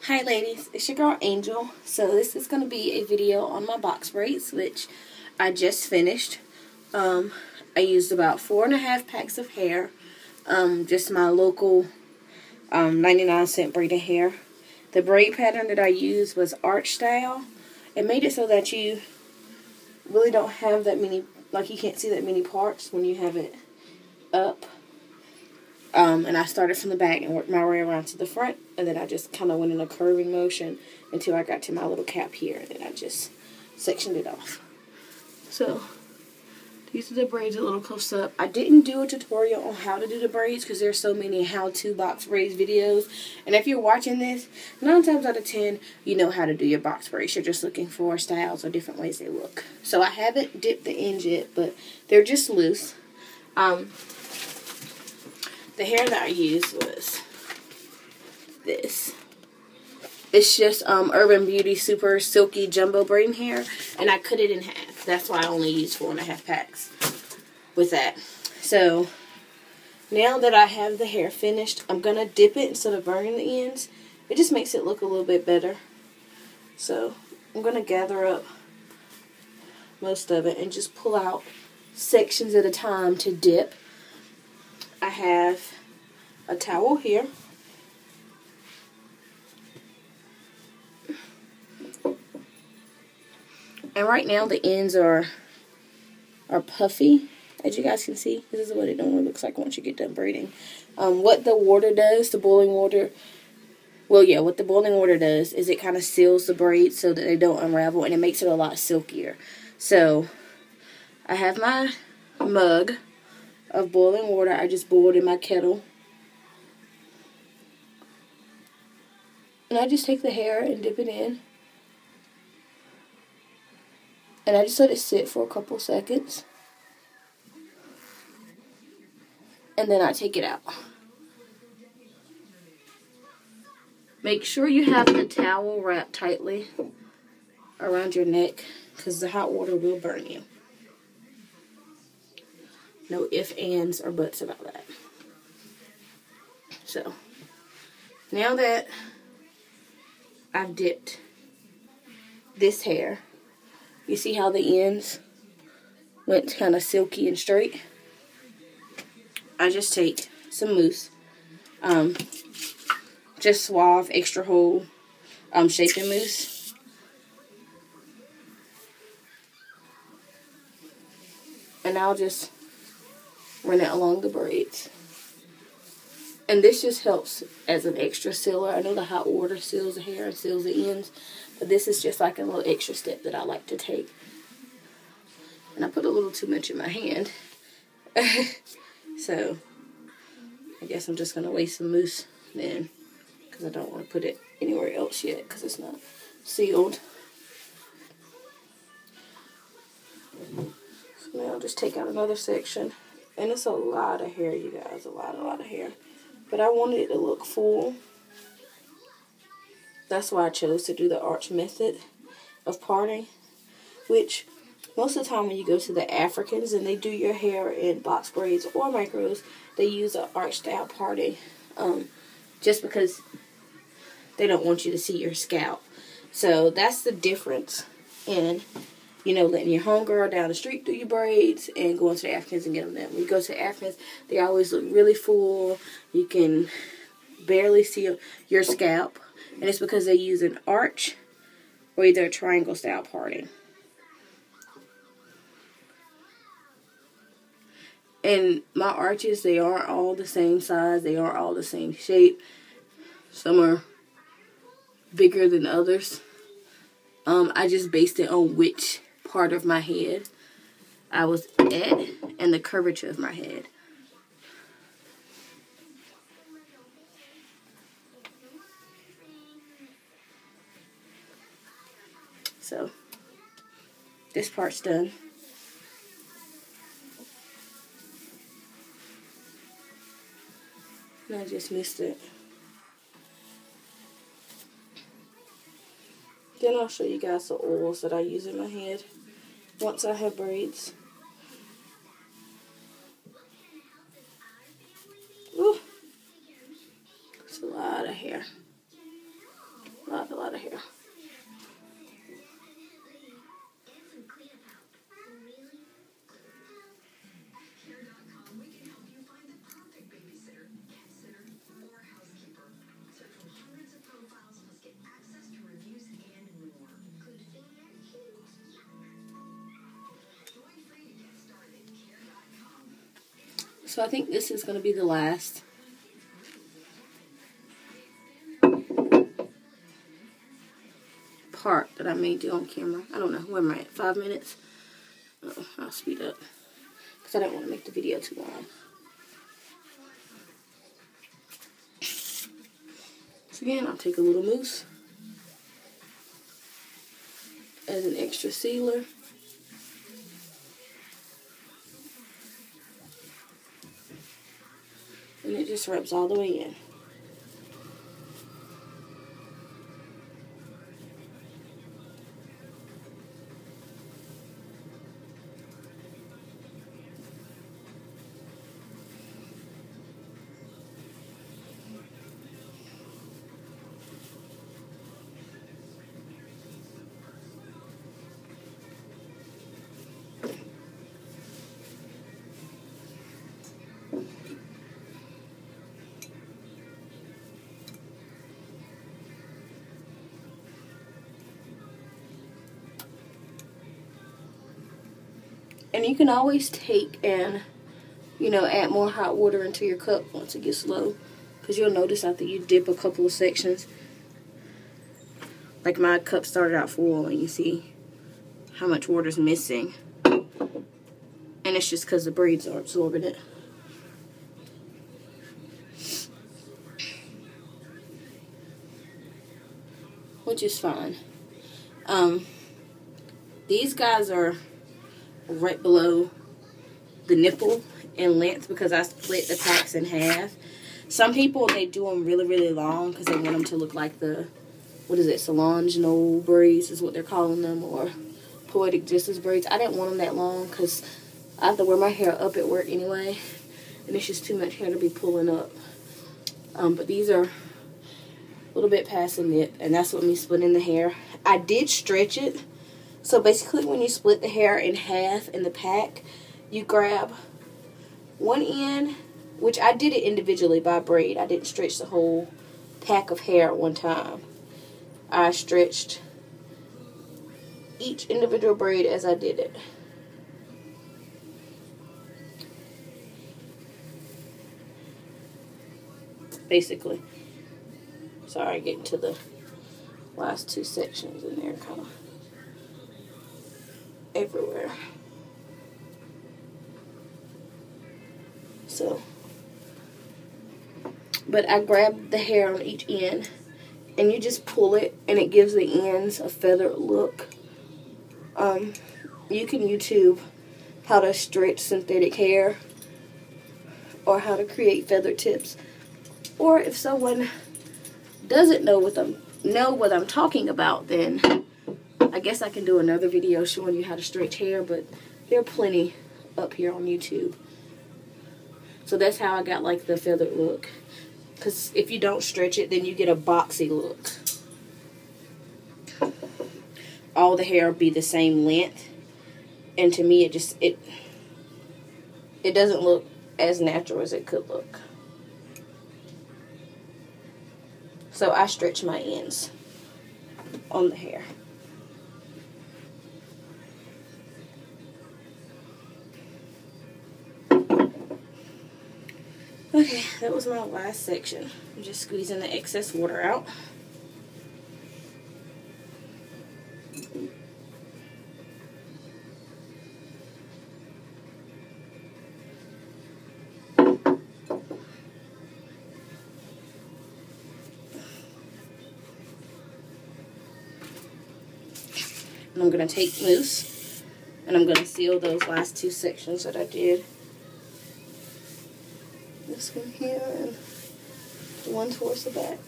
Hi ladies, it's your girl Angel. So this is going to be a video on my box braids, which I just finished. I used about 4.5 packs of hair, just my local 99-cent braided hair. The braid pattern that I used was arch style. It made it so that you really don't have that many, like you can't see that many parts when you have it up. And I started from the back and worked my way around to the front, and then I just kind of went in a curving motion until I got to my little cap here, and then I just sectioned it off. So these are the braids a little close up. I didn't do a tutorial on how to do the braids because there's so many how-to box braids videos, and if you're watching this, 9 times out of 10 you know how to do your box braids. You're just looking for styles or different ways they look. So I haven't dipped the ends yet, but they're just loose. The hair that I used was this. It's just Urban Beauty Super Silky Jumbo Braiding Hair, and I cut it in half. That's why I only used 4.5 packs with that. So now that I have the hair finished, I'm going to dip it instead of burning the ends. It just makes it look a little bit better. So I'm going to gather up most of it and just pull out sections at a time to dip. I have a towel here. And right now the ends are puffy, as you guys can see. This is what it normally looks like once you get done braiding. What the water does, the boiling water, what the boiling water does is it kind of seals the braids so that they don't unravel, and it makes it a lot silkier. So I have my mug of boiling water. I just boiled in my kettle. And I just take the hair and dip it in. And I just let it sit for a couple seconds. And then I take it out. Make sure you have the towel wrapped tightly around your neck, because the hot water will burn you. No ifs, ands, or buts about that. So, now that I've dipped this hair, you see how the ends went kind of silky and straight? I just take some mousse, just Suave Extra Hold shaping mousse. And I'll just run it along the braids. And this just helps as an extra sealer. I know the hot water seals the hair and seals the ends, but this is just like a little extra step that I like to take. And I put a little too much in my hand. So I guess I'm just going to waste some mousse then, because I don't want to put it anywhere else yet because it's not sealed. So now I'll just take out another section. And it's a lot of hair, you guys, a lot of hair. But I wanted it to look full. That's why I chose to do the arch method of parting. Which, most of the time when you go to the Africans and they do your hair in box braids or micros, they use an arch style parting. Just because they don't want you to see your scalp. So that's the difference in, you know, letting your homegirl down the street do your braids and going to the Africans and get them done. When you go to the Africans, they always look really full. You can barely see your scalp. And it's because they use an arch or either a triangle style parting. And my arches, they aren't all the same size. They aren't all the same shape. Some are bigger than others. I just based it on which part of my head I was at and the curvature of my head. So this part's done. And I just missed it. Then I'll show you guys the oils that I use in my head once I have braids. Ooh, it's a lot of hair. lot of hair. So I think this is going to be the last. Part that I may do on camera. I don't know. Where am I at? 5 minutes? Oh, I'll speed up. Because I don't want to make the video too long. So again, I'll take a little mousse as an extra sealer. And it just rubs all the way in. And you can always take and, you know, add more hot water into your cup once it gets low. Because you'll notice after you dip a couple of sections, like my cup started out full and you see how much water's missing. And it's just because the braids are absorbing it. Which is fine. These guys are right below the nipple in length because I split the packs in half. Some people, they do them really, really long because they want them to look like the, what is it, Solange braids is what they're calling them, or Poetic Justice braids. I didn't want them that long because I have to wear my hair up at work anyway, and it's just too much hair to be pulling up. But these are a little bit past the nip, and that's what me splitting the hair. I did stretch it. So basically when you split the hair in half in the pack, you grab one end, which I did it individually by braid. I didn't stretch the whole pack of hair at one time. I stretched each individual braid as I did it. Basically. Sorry, getting to the last two sections in there kind of everywhere. So, but I grabbed the hair on each end and you just pull it and it gives the ends a feathered look. You can YouTube how to stretch synthetic hair or how to create feather tips, or if someone doesn't know what I'm talking about, then I guess I can do another video showing you how to stretch hair, but there are plenty up here on YouTube. So that's how I got like the feathered look. Because if you don't stretch it, then you get a boxy look. All the hair will be the same length. And to me, it doesn't look as natural as it could look. So I stretch my ends on the hair. Okay, that was my last section. I'm just squeezing the excess water out. And I'm going to take mousse and I'm going to seal those last two sections that I did. This one here and the one towards the back.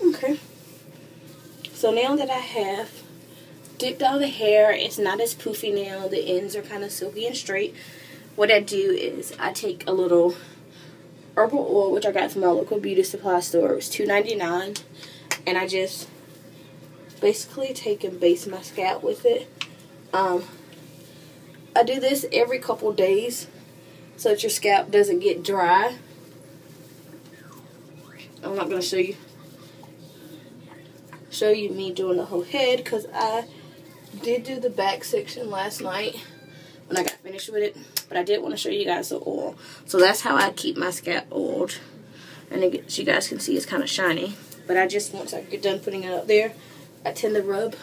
Okay. So now that I have dipped all the hair. It's not as poofy now. The ends are kind of silky and straight. What I do is I take a little herbal oil, which I got from my local beauty supply store. It was $2.99, and I just basically take and base my scalp with it. I do this every couple days so that your scalp doesn't get dry. I'm not going to show you me doing the whole head, because I did do the back section last night when I got finished with it, but I did want to show you guys the oil. So that's how I keep my scalp oiled, and as you guys can see, it's kind of shiny. But I just, once I get done putting it up there, I tend to rub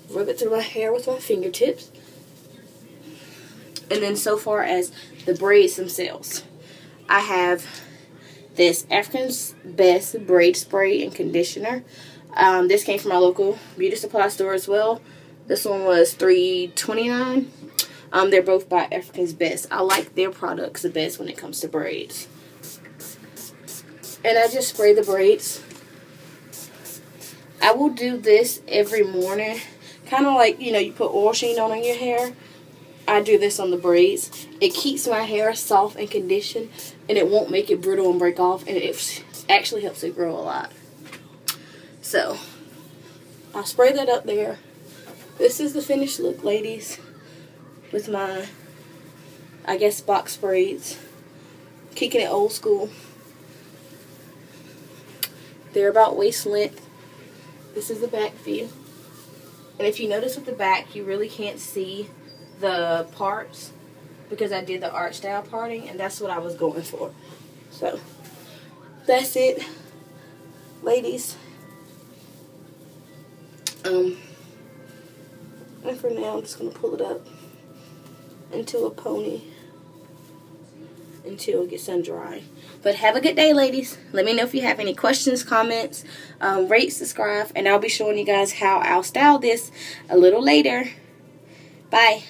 it through my hair with my fingertips. And then so far as the braids themselves, I have this African's Best braid spray and conditioner. This came from my local beauty supply store as well. This one was $3.29. They're both by African's Best. I like their products the best when it comes to braids. And I just spray the braids. I will do this every morning. Kind of like, you know, you put oil sheen on your hair. I do this on the braids. It keeps my hair soft and conditioned, and it won't make it brittle and break off, and it actually helps it grow a lot. So, I'll spray that up there. This is the finished look, ladies, with my, I guess, box braids. Kicking it old school. They're about waist length. This is the back view. And if you notice with the back, you really can't see the parts because I did the arch style parting, and that's what I was going for. So, that's it, ladies. And for now, I'm just going to pull it up into a pony until it gets sun dry. But have a good day, ladies. Let me know if you have any questions, comments, rate, subscribe, and I'll be showing you guys how I'll style this a little later. Bye.